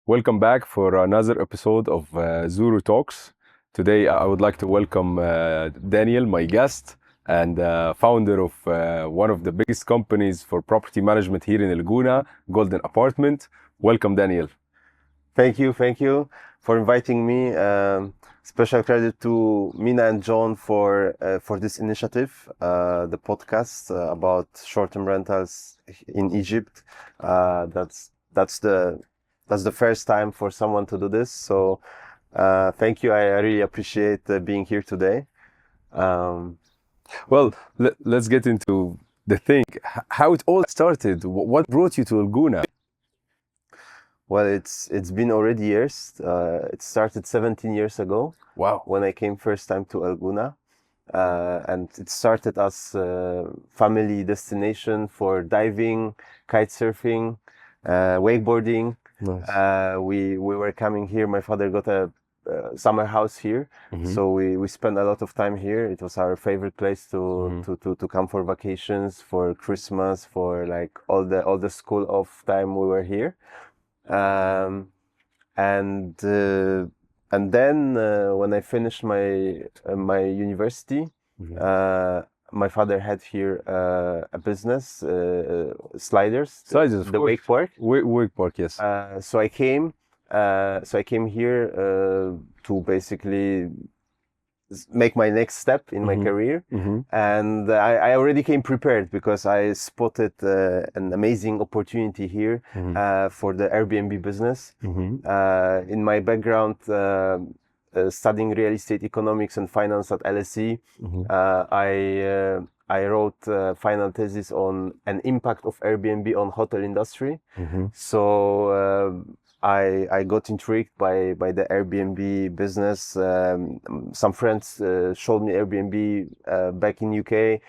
Welcome back for another episode of Zuru Talks. Today, I would like to welcome Daniel, my guest, and founder of one of the biggest companies for property management here in Gouna, Golden Apartment. Welcome, Daniel. Thank you for inviting me. Special credit to Mina and John for this initiative, the podcast about short-term rentals in Egypt. That's the first time for someone to do this. So thank you. I really appreciate being here today. Well, let's get into the thing. How it all started. What brought you to Gouna? Well, it's been already years. It started 17 years ago. Wow. When I came first time to Gouna. And it started as a family destination for diving, kite surfing, wakeboarding. Nice. We were coming here. My father got a summer house here, so we spent a lot of time here. It was our favorite place to come for vacations, for Christmas, for like all the school off time we were here. And then when I finished my university, my father had here a business, sliders, the wake park. Wake park, yes. So I came here to basically make my next step in my career, and I already came prepared because I spotted an amazing opportunity here for the Airbnb business. In my background, studying real estate economics and finance at LSE, I wrote a final thesis on an impact of Airbnb on hotel industry. So I got intrigued by the Airbnb business. Some friends showed me Airbnb back in UK,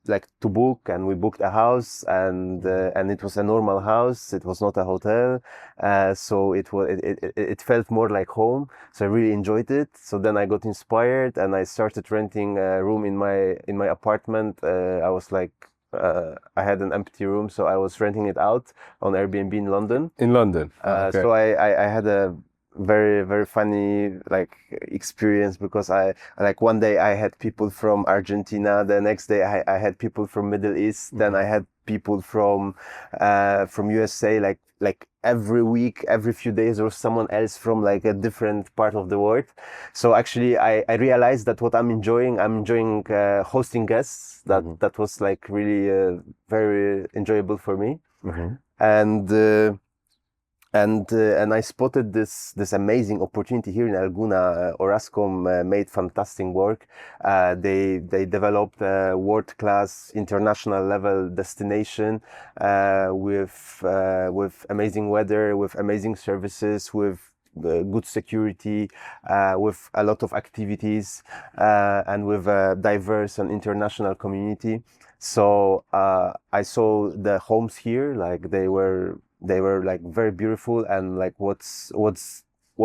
like to book, and we booked a house, and it was a normal house. It was not a hotel, so it felt more like home. So I really enjoyed it. So then I got inspired, and I started renting a room in my apartment. I was like, I had an empty room, so I was renting it out on Airbnb in London. In London. Okay. So I had a very, very funny like experience, because I like one day I had people from Argentina, the next day I had people from Middle East, then I had people from USA, like every week, every few days there was someone else from like a different part of the world. So actually I realized that what I'm enjoying hosting guests. That was like really very enjoyable for me. And I spotted this amazing opportunity here in Gouna. Orascom made fantastic work. They developed a world-class international level destination with amazing weather, with amazing services, with good security, with a lot of activities, and with a diverse and international community. So I saw the homes here, like they were like very beautiful, and like what's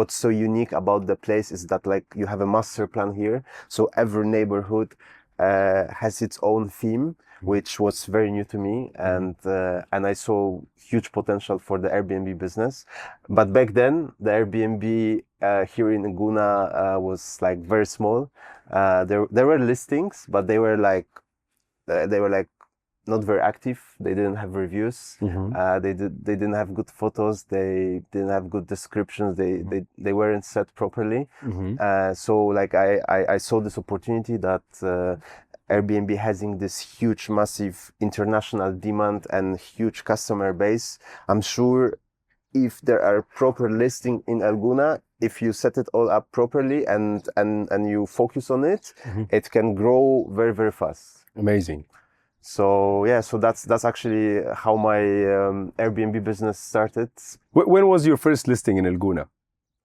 so unique about the place is that like you have a master plan here, so every neighborhood has its own theme, which was very new to me, and I saw huge potential for the Airbnb business. But back then the Airbnb here in Gouna was like very small. There were listings, but they were like not very active. They didn't have reviews. They didn't have good photos. They didn't have good descriptions. They weren't set properly. So like I saw this opportunity that Airbnb having this huge, massive international demand and huge customer base. I'm sure if there are proper listing in Gouna, if you set it all up properly and you focus on it, it can grow very, very fast. Amazing. So yeah, so that's actually how my Airbnb business started. When was your first listing in Gouna?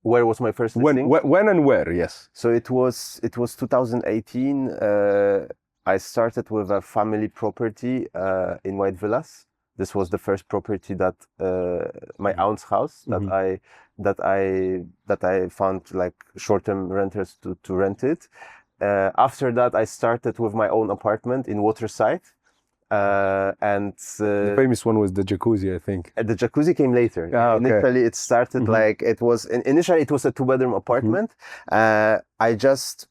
Where was my first listing? When and where? Yes. So it was 2018. I started with a family property in White Villas. This was the first property that my aunt's house that I found like short-term renters to rent it. After that, I started with my own apartment in Waterside. And The famous one was the jacuzzi, I think. the jacuzzi came later. Ah, okay. Initially, it started like initially it was a 2-bedroom apartment. I just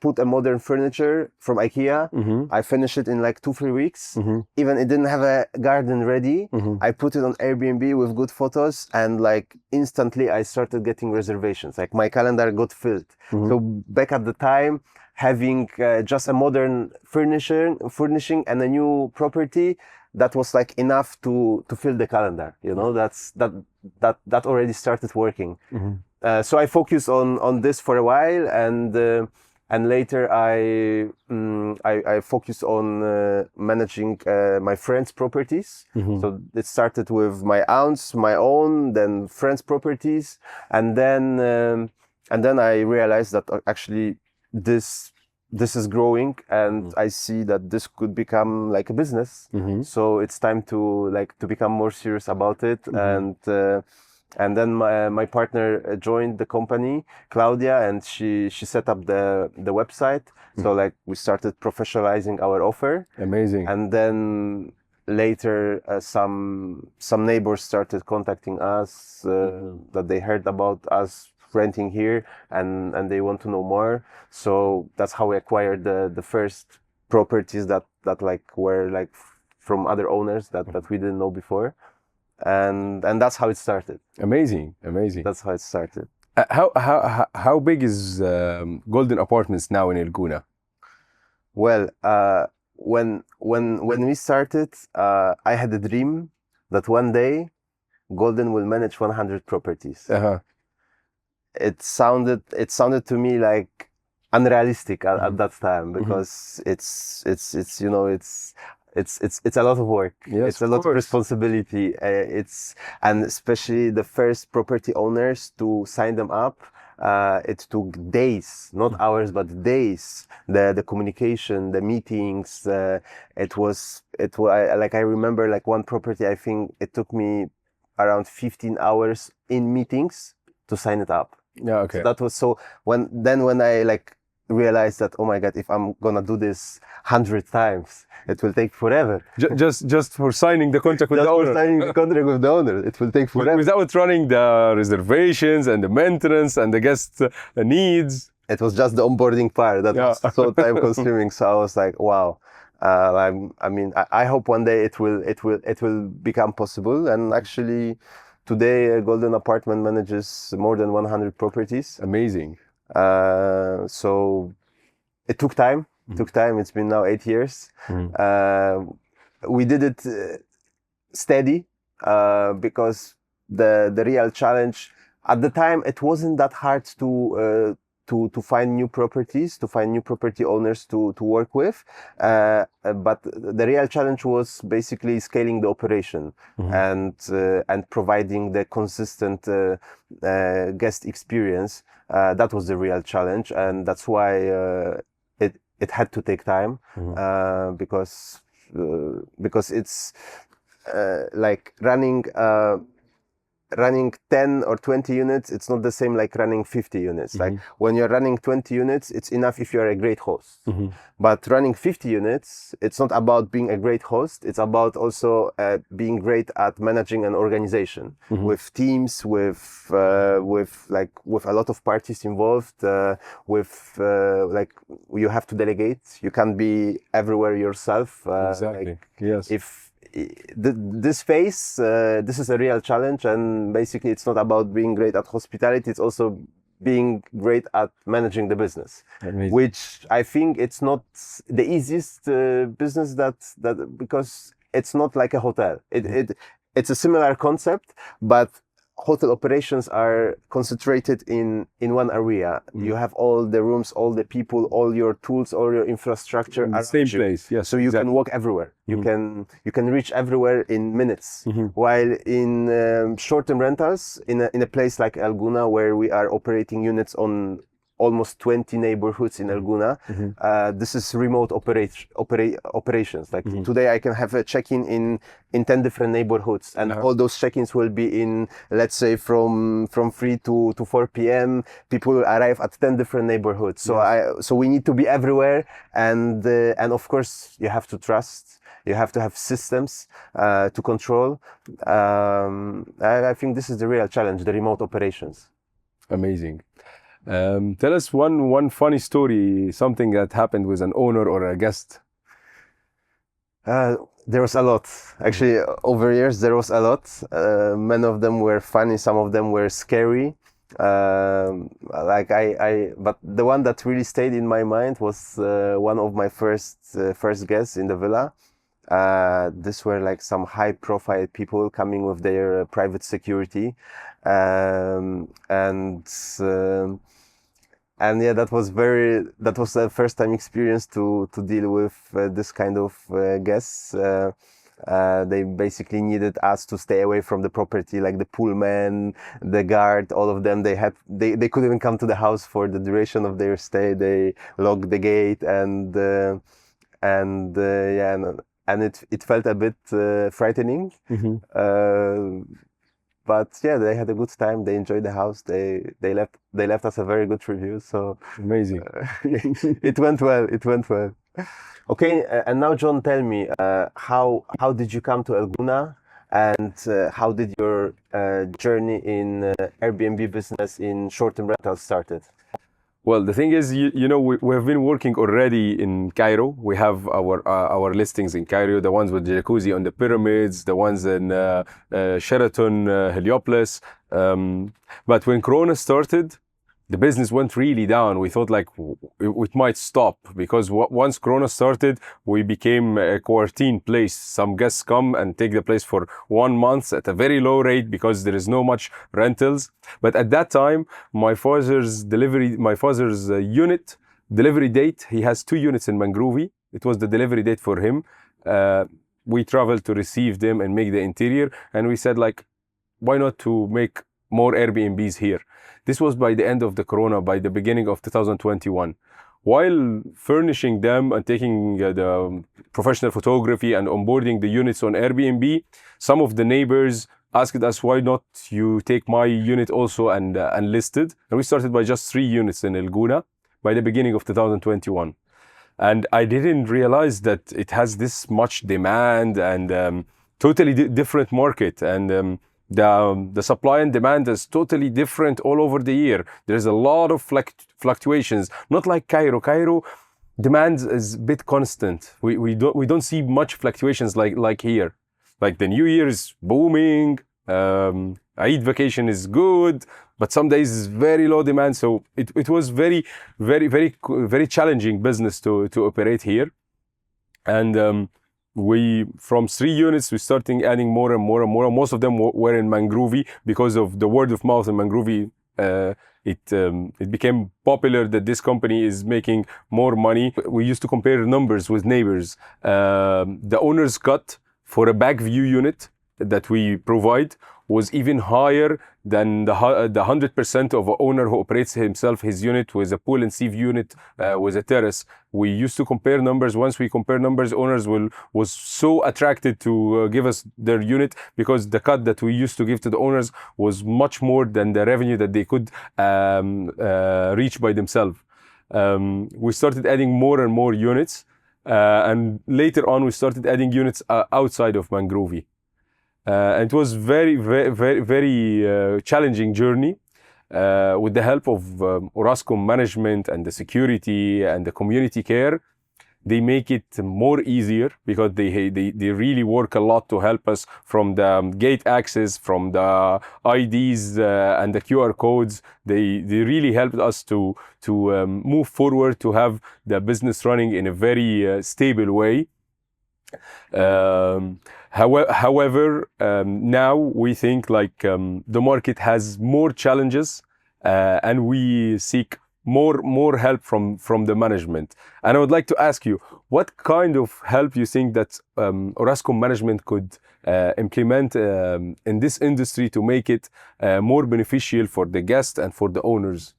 put a modern furniture from IKEA. I finished it in like 2-3 weeks. Even it didn't have a garden ready. I put it on Airbnb with good photos, and like instantly I started getting reservations. Like my calendar got filled. So back at the time, having just a modern furnishing and a new property, that was like enough to fill the calendar. That already started working. So I focused on this for a while, and later I focused on managing my friends' properties. So it started with my aunts, my own, then friends' properties, and then I realized that actually this is growing, and I see that this could become like a business. So it's time to become more serious about it. And then my partner joined the company, Claudia, and she set up the website. So like we started professionalizing our offer. Amazing. And then later some neighbors started contacting us that they heard about us renting here, and they want to know more. So that's how we acquired the first properties that like were like from other owners that we didn't know before. And that's how it started. Amazing. That's how it started. How big is Golden Apartments now in Gouna? Well, when we started, I had a dream that one day Golden will manage 100 properties. It sounded to me like unrealistic at that time, because it's a lot of work. Yes, it's a lot of responsibility. And especially the first property owners, to sign them up, it took days, not hours, but days. The communication, the meetings. It was like, I remember like one property, I think it took me around 15 hours in meetings to sign it up. Yeah, okay. So that was when I like realized that, oh my God, if I'm gonna do this 100 times, it will take forever. Just for signing the contract with the owner. For signing the contract with the owner, it will take forever. Without running the reservations and the maintenance and the guest needs. It was just the onboarding part that was so time consuming. So I was like, wow. I hope one day it will become possible. And actually, today Golden Apartment manages more than 100 properties. Amazing. So it took time. It's been now 8 years. We did it steady, because the real challenge at the time, it wasn't that hard to find new properties, to find new property owners to work with. But the real challenge was basically scaling the operation and providing the consistent guest experience. That was the real challenge, and that's why it had to take time, because it's like running 10 or 20 units, it's not the same like running 50 units. Like when you're running 20 units, it's enough if you're a great host. But running 50 units, it's not about being a great host. It's about also being great at managing an organization with teams, with a lot of parties involved, like you have to delegate. You can't be everywhere yourself. Exactly. Yes. If this phase, this is a real challenge, and basically it's not about being great at hospitality, it's also being great at managing the business. Amazing. Which I think it's not the easiest business that because it's not like a hotel. It's a similar concept, but hotel operations are concentrated in one area. You have all the rooms, all the people, all your tools, all your infrastructure in the same place. Yes. So you can walk everywhere. You can reach everywhere in minutes. While in short-term rentals, in a place like Gouna, where we are operating units on almost 20 neighborhoods in Gouna, this is remote operations. Like today I can have a check-in in 10 different neighborhoods, and all those check-ins will be in, let's say, from 3 to 4 p.m. People will arrive at 10 different neighborhoods. So so we need to be everywhere, and of course you have to trust. You have to have systems to control. I think this is the real challenge, the remote operations. Amazing. Tell us one funny story, something that happened with an owner or a guest. There was a lot. Actually, over years, there was a lot. Many of them were funny, some of them were scary. But the one that really stayed in my mind was one of my first guests in the villa. These were like some high-profile people coming with their private security, and yeah, that was a first-time experience to deal with this kind of guests. They basically needed us to stay away from the property, like the poolman, the guard, all of them. They couldn't even come to the house for the duration of their stay. They locked the gate, and it felt a bit frightening. But yeah, they had a good time. They enjoyed the house. They left us a very good review. So amazing. It went well. Okay, and now John, tell me, how did you come to Gouna, and how did your journey in Airbnb business in short-term rentals started? Well, the thing is, you know, we have been working already in Cairo. We have our listings in Cairo, the ones with jacuzzi on the pyramids, the ones in Sheraton, Heliopolis. But when Corona started, the business went really down. We thought like it might stop, because once Corona started, we became a quarantine place. Some guests come and take the place for 1 month at a very low rate because there is no much rentals. But at that time, my father's unit delivery date, he has 2 units in Mangrovi. It was the delivery date for him. We traveled to receive them and make the interior. And we said like, why not to make more Airbnbs here? This was by the end of the Corona, by the beginning of 2021. While furnishing them and taking the professional photography and onboarding the units on Airbnb, some of the neighbors asked us, why not you take my unit also and list it? And we started by just 3 units in Gouna by the beginning of 2021. And I didn't realize that it has this much demand and totally different market. And the supply and demand is totally different all over the year. There's a lot of fluctuations, not like Cairo. Cairo demand is a bit constant. We don't see much fluctuations like here. Like the New Year is booming, Eid vacation is good, but some days is very low demand. So it was very challenging business to operate here. And we, from 3 units, we started adding more and more and more. Most of them were in Mangrovi because of the word of mouth in Mangrovi. It became popular that this company is making more money. We used to compare numbers with neighbors. The owner's cut for a back view unit that we provide was even higher than the 100% of an owner who operates his unit with a pool and sea view unit with a terrace. We used to compare numbers. Once we compare numbers, owners was so attracted to give us their unit, because the cut that we used to give to the owners was much more than the revenue that they could reach by themselves. We started adding more and more units, and later on we started adding units outside of Mangrovi. And it was very challenging journey. With the help of Orascom management and the security and the community care, they make it more easier, because they really work a lot to help us from the gate access, from the IDs and the QR codes. They really helped us to move forward, to have the business running in a very stable way. However, now we think like the market has more challenges, and we seek more help from the management. And I would like to ask you, what kind of help you think that Orascom management could implement in this industry to make it more beneficial for the guests and for the owners?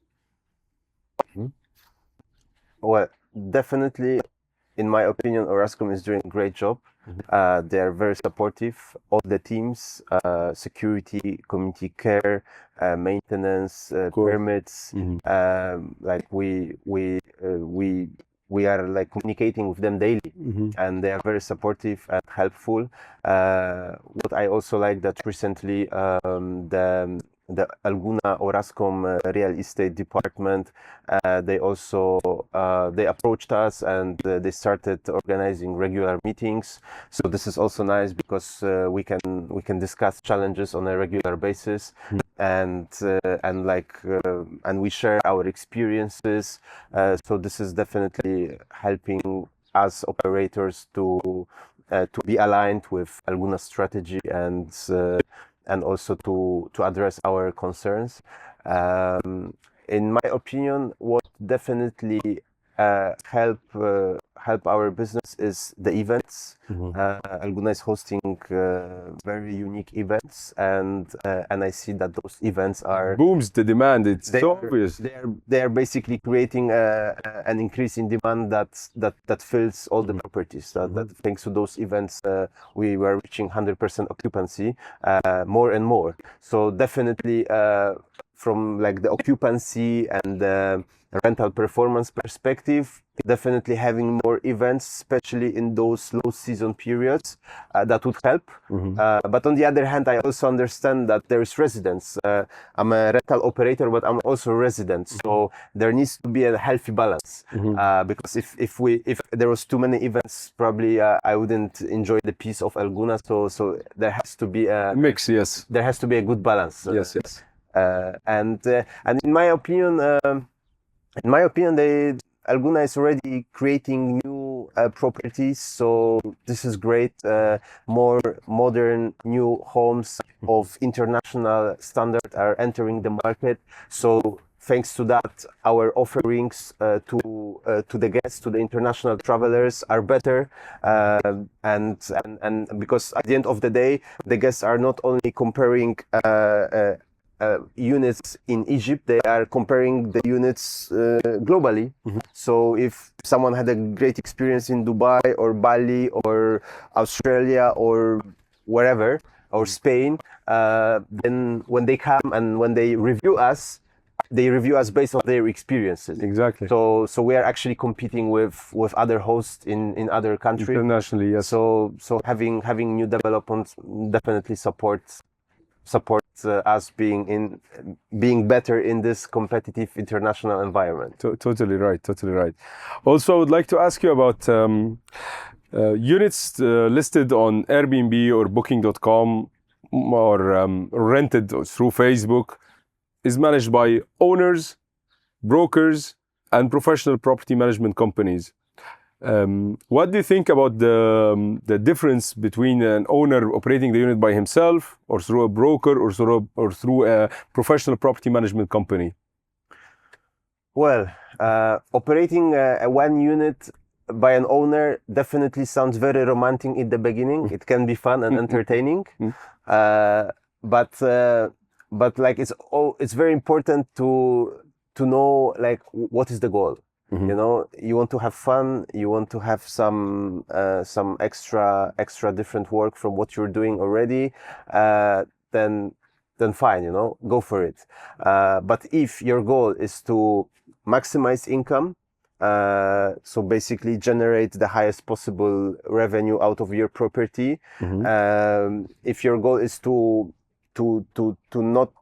Well, definitely, in my opinion, Orascom is doing a great job. They are very supportive. All the teams, security, community care, maintenance, permits. Like we we are like communicating with them daily, and they are very supportive and helpful. What I also like that recently the Gouna Orascom real estate department, they also they approached us, and they started organizing regular meetings. So this is also nice because we can discuss challenges on a regular basis, and we share our experiences. So this is definitely helping us operators to be aligned with Gouna strategy, and also to address our concerns. In my opinion, what definitely help our business is the events. Gouna is hosting very unique events, and I see that those events are Booms the demand. It's so obvious. They are basically creating an increase in demand that fills all the properties. That thanks to those events, we were reaching 100% occupancy, more and more. So definitely, from like the occupancy and the rental performance perspective, definitely having more events, especially in those low season periods, that would help. But on the other hand, I also understand that there is residents. I'm a rental operator, but I'm also a resident, so there needs to be a healthy balance. Because if there was too many events, probably I wouldn't enjoy the peace of Gouna. So there has to be a mix. Yes, there has to be a good balance. Yes. And in my opinion, Gouna is already creating new properties, so this is great. More modern new homes of international standard are entering the market. So thanks to that, our offerings to the guests, to the international travelers, are better. And because at the end of the day, the guests are not only comparing units in Egypt, they are comparing the units globally. So if someone had a great experience in Dubai or Bali or Australia or wherever, or Spain, then when they come and when they review us based on their experiences. Exactly. So we are actually competing with other hosts in other countries internationally. Yes. So having new developments definitely supports us being better in this competitive international environment. Totally right. Also, I would like to ask you about units listed on Airbnb or Booking.com or rented through Facebook is managed by owners, brokers, and professional property management companies. What do you think about the difference between an owner operating the unit by himself, or through a broker, or through a professional property management company? Well, operating one unit by an owner definitely sounds very romantic in the beginning. It can be fun and entertaining, but like it's very important to know like what is the goal. You know, you want to have fun, you want to have some extra different work from what you're doing already, then fine, you know, go for it. But if your goal is to maximize income, so basically generate the highest possible revenue out of your property, if your goal is to not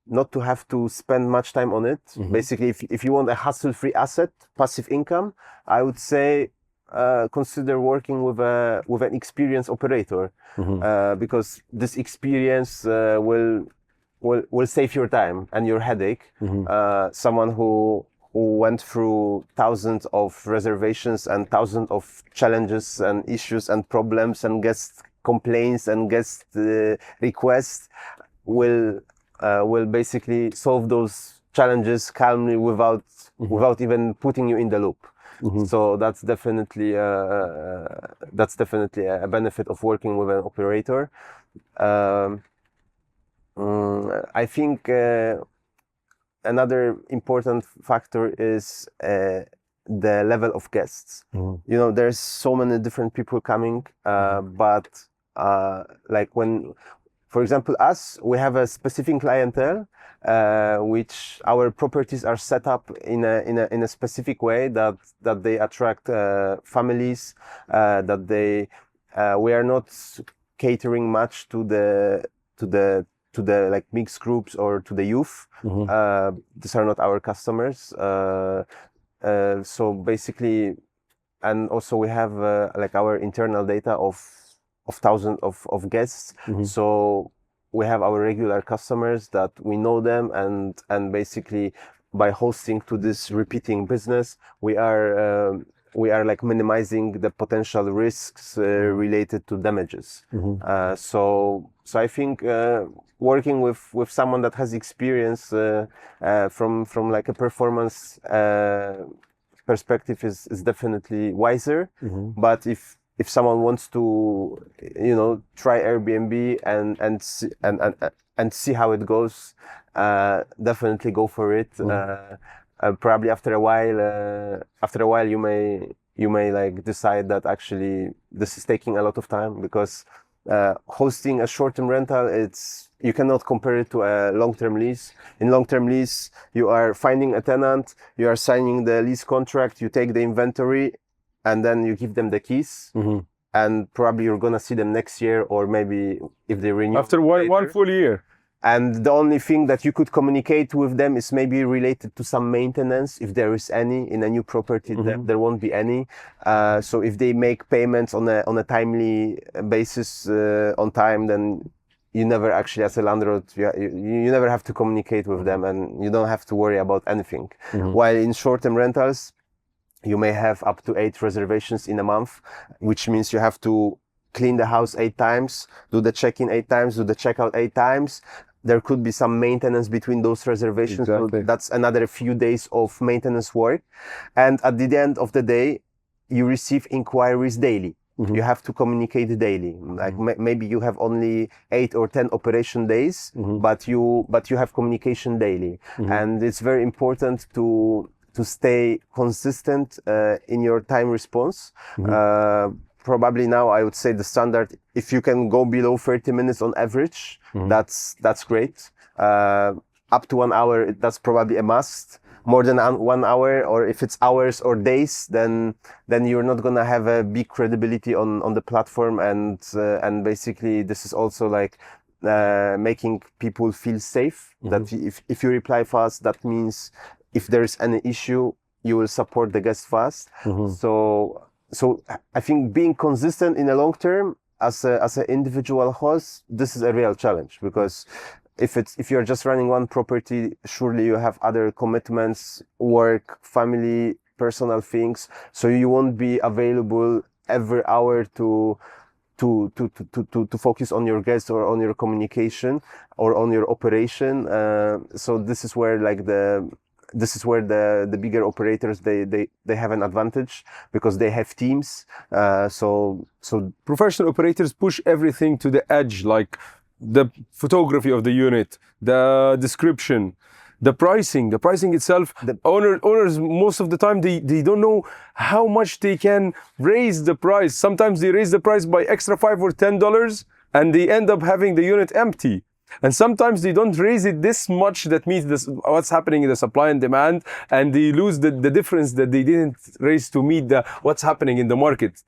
not to have to spend much time on it. Basically, if you want a hassle-free asset, passive income, I would say consider working with an experienced operator, because this experience will save your time and your headache. Someone who went through thousands of reservations and thousands of challenges and issues and problems and guest complaints and guest requests will basically solve those challenges calmly without even putting you in the loop. So that's definitely a benefit of working with an operator. I think another important factor is the level of guests. You know, there's so many different people coming, but like for example, we have a specific clientele, which our properties are set up in a specific way that they attract families, we are not catering much to the like mixed groups or to the youth. These are not our customers. So basically, and also we have like our internal data of thousands of guests. So we have our regular customers that we know them, and basically by hosting to this repeating business, we are like minimizing the potential risks related to damages. So I think working with someone that has experience from like a performance perspective is definitely wiser. But if someone wants to, you know, try Airbnb and see how it goes, definitely go for it. Probably after a while you may like decide that actually this is taking a lot of time, because hosting a short-term rental, you cannot compare it to a long-term lease. In long-term lease, you are finding a tenant, you are signing the lease contract, you take the inventory, and then you give them the keys. And probably you're gonna see them next year, or maybe if they renew after one full year. And the only thing that you could communicate with them is maybe related to some maintenance, if there is any. In a new property, there won't be any. So if they make payments on a timely basis, on time, then you never actually, as a landlord, you never have to communicate with them, and you don't have to worry about anything. While in short-term rentals, you may have up to 8 reservations in a month, which means you have to clean the house 8 times, do the check-in 8 times, do the check-out 8 times. There could be some maintenance between those reservations. Exactly. So that's another few days of maintenance work. And at the end of the day, you receive inquiries daily. You have to communicate daily. Like maybe you have only 8 or 10 operation days, but you have communication daily. And it's very important to stay consistent in your time response. Probably now I would say the standard, if you can go below 30 minutes on average, that's great. Up to 1 hour, that's probably a must. More than 1 hour, or if it's hours or days, then you're not gonna have a big credibility on the platform, and basically this is also like making people feel safe. That if you reply fast, that means if there is any issue, you will support the guest fast. So I think being consistent in the long term as an individual host, this is a real challenge, because if you're just running one property, surely you have other commitments, work, family, personal things. So you won't be available every hour to focus on your guests or on your communication or on your operation. So this is where like the bigger operators, they have an advantage, because they have teams. So Professional operators push everything to the edge, like the photography of the unit, the description, the pricing itself. Owners most of the time they don't know how much they can raise the price. Sometimes they raise the price by extra $5 or $10, and they end up having the unit empty. And sometimes they don't raise it this much, that means what's happening in the supply and demand, and they lose the difference that they didn't raise to meet what's happening in the market.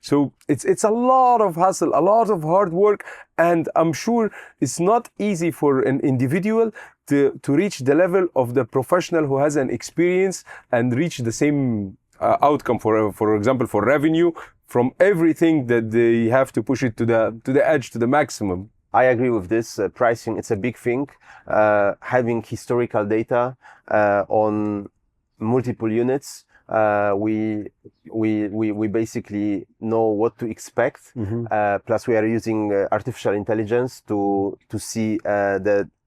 So it's a lot of hustle, a lot of hard work, and I'm sure it's not easy for an individual to reach the level of the professional who has an experience and reach the same outcome, for example, for revenue, from everything that they have to push it to the edge, to the maximum. I agree with this. Pricing, it's a big thing. Having historical data on multiple units, we basically know what to expect. Plus, we are using artificial intelligence to see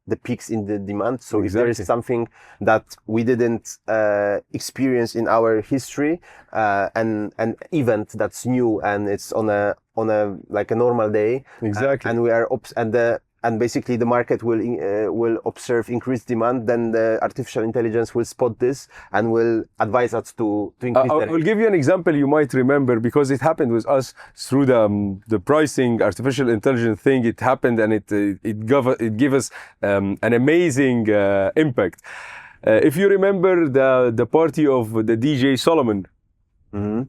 the peaks in the demand. So if there is something that we didn't experience in our history, an event that's new and it's on a like a normal day, Exactly. and we are and and basically the market will observe increased demand. Then the artificial intelligence will spot this and will advise us to increase. I'll give you an example you might remember, because it happened with us through the pricing artificial intelligence thing. It happened, and it gave us an amazing impact. If you remember the party of the DJ Solomon. Mm-hmm.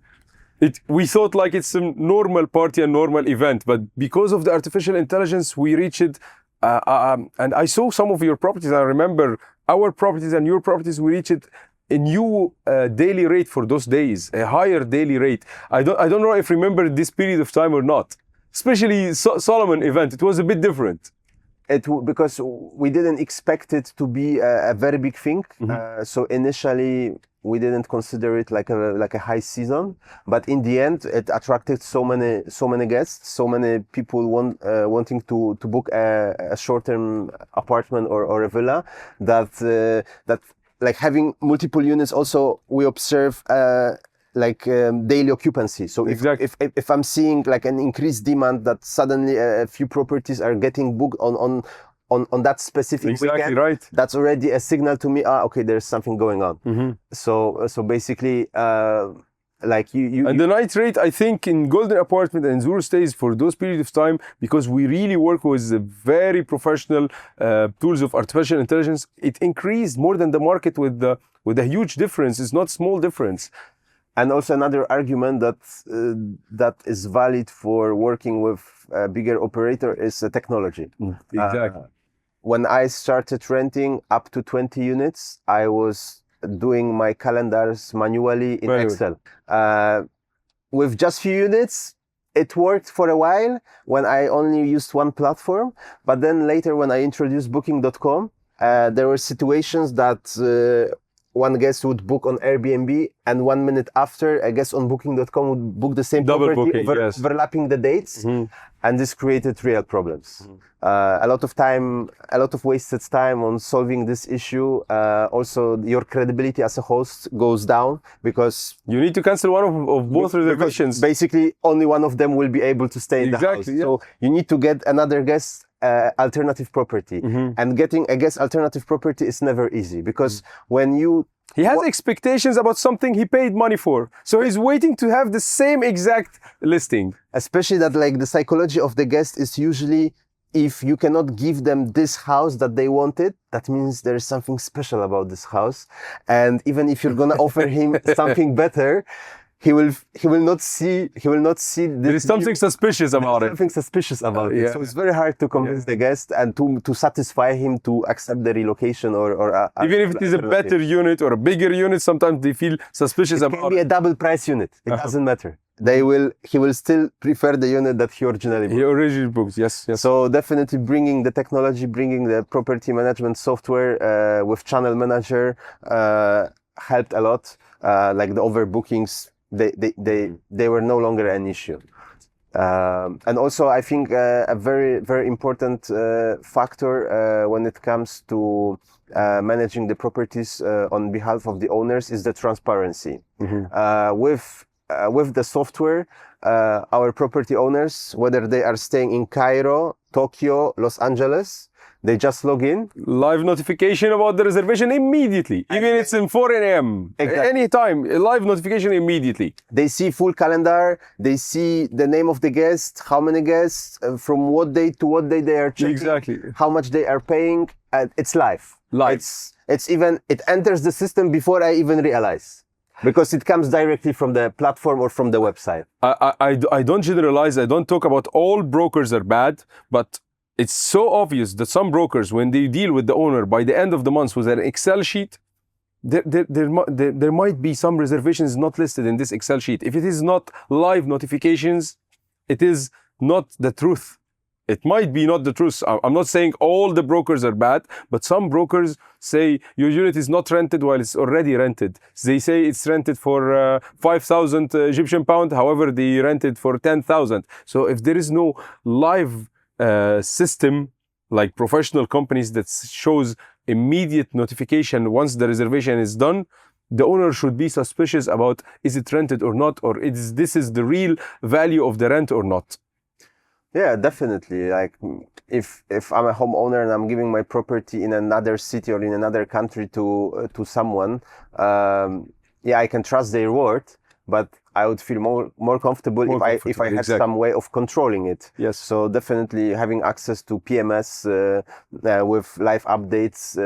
We thought like it's a normal party and normal event, but because of the artificial intelligence, we reached, and I saw some of your properties. I remember our properties and your properties, we reached a new daily rate for those days, a higher daily rate. I don't know if you remember this period of time or not, especially Solomon event. It was a bit different. Because we didn't expect it to be a very big thing. Mm-hmm. So initially we didn't consider it like a high season, but in the end it attracted so many guests, so many people wanting to book a short-term apartment or a villa, that like having multiple units. Also we observe daily occupancy. So if I'm seeing like an increased demand, that suddenly a few properties are getting booked on that specific weekend, right, that's already a signal to me. Okay, there's something going on. Mm-hmm. So basically, like you and the night rate, I think in Golden Apartment and Zuru Stays, for those periods of time, because we really work with very professional tools of artificial intelligence, it increased more than the market with a huge difference. It's not small difference. And also another argument that is valid for working with a bigger operator is technology. Exactly. When I started renting up to 20 units, I was doing my calendars manually in Excel. With just few units, it worked for a while when I only used one platform. But then later, when I introduced Booking.com, there were situations that one guest would book on Airbnb, and 1 minute after, a guest on Booking.com would book the same property, overlapping the dates. Mm-hmm. And this created real problems. Mm-hmm. A lot of wasted time on solving this issue. Also, your credibility as a host goes down, because you need to cancel one of both reservations. Basically, only one of them will be able to stay in the house. Yeah. So you need to get another guest alternative property. Mm-hmm. And getting a guest alternative property is never easy, because when he has expectations about something he paid money for, so he's waiting to have the same exact listing. Especially that, like, the psychology of the guest is usually, if you cannot give them this house that they wanted, that means there is something special about this house. And even if you're gonna offer him something better, he will not see there is something suspicious about it. Something suspicious about it. So it's very hard to convince the guest and to satisfy him to accept the relocation or even if it is a better unit or a bigger unit, sometimes they feel suspicious about it. It can be a double price unit. It doesn't matter. He will still prefer the unit that he originally booked. Yes. So definitely bringing the technology, bringing the property management software with Channel Manager helped a lot. Like the overbookings, they were no longer an issue. And also, I think a very, very important factor when it comes to managing the properties on behalf of the owners is the transparency. Mm-hmm. With the software, our property owners, whether they are staying in Cairo, Tokyo, Los Angeles, they just log in. Live notification about the reservation immediately. Even it's in 4 a.m. Exactly. Anytime, a live notification immediately. They see full calendar. They see the name of the guest, how many guests, from what day to what day they are checking. Exactly. How much they are paying. It's live. It enters the system before I even realize. Because it comes directly from the platform or from the website. I don't generalize. I don't talk about all brokers are bad, but it's so obvious that some brokers, when they deal with the owner by the end of the month with an Excel sheet, there might be some reservations not listed in this Excel sheet. If it is not live notifications, it is not the truth. It might be not the truth. I'm not saying all the brokers are bad, but some brokers say your unit is not rented while it's already rented. They say it's rented for 5,000 Egyptian pound. However, they rent it for 10,000. So if there is no live system like professional companies that shows immediate notification once the reservation is done, the owner should be suspicious about is it rented or not, or this is the real value of the rent or not. Yeah, definitely. Like if I'm a homeowner and I'm giving my property in another city or in another country to someone, yeah, I can trust their word, but I would feel more comfortable More if I had exactly. some way of controlling it. Yes. So definitely having access to PMS with live updates,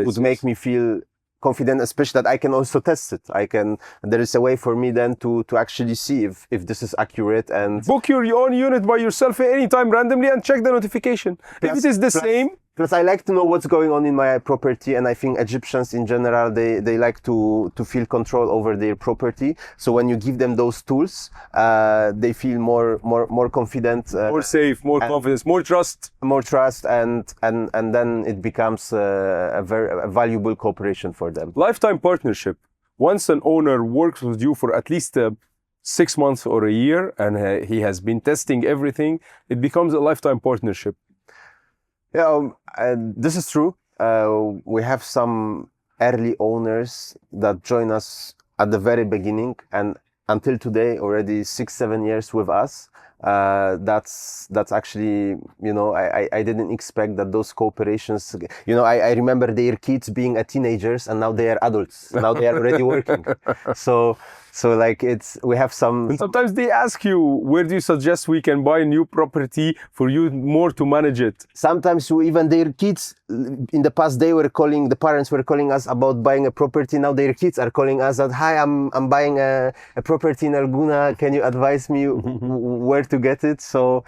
would make me feel confident, especially that I can also test it. There is a way for me then to actually see if this is accurate and book your own unit by yourself anytime randomly and check the notification. If it is the same. Plus, I like to know what's going on in my property, and I think Egyptians in general they like to feel control over their property. So when you give them those tools, they feel more confident, more safe, more confidence, more trust, and then it becomes a very valuable cooperation for them. Lifetime partnership. Once an owner works with you for at least 6 months or a year, and he has been testing everything, it becomes a lifetime partnership. Yeah, this is true. We have some early owners that join us at the very beginning, and until today, already 6-7 years with us. That's actually, I didn't expect that those cooperations, I remember their kids being teenagers and now they are adults. Now they are already working. So like we have some. And sometimes they ask you, where do you suggest we can buy a new property for you more to manage it? Sometimes even their kids, in the past the parents were calling us about buying a property. Now their kids are calling us that, hi, I'm buying a property in Gouna. Can you advise me where to get it? So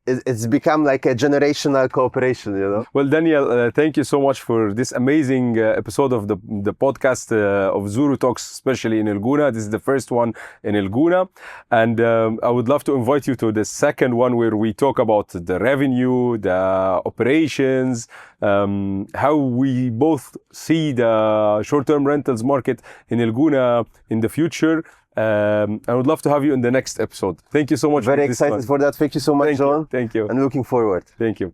it's become like a generational cooperation, Well, Daniel, thank you so much for this amazing episode of the podcast of Zuru Talks, especially in Gouna. This is the first one in Gouna, and I would love to invite you to the second one where we talk about the revenue, the operations, how we both see the short-term rentals market in Gouna in the future. I would love to have you in the next episode. Thank you so much. Very excited for that. Thank you so much, John. Thank you. And looking forward. Thank you.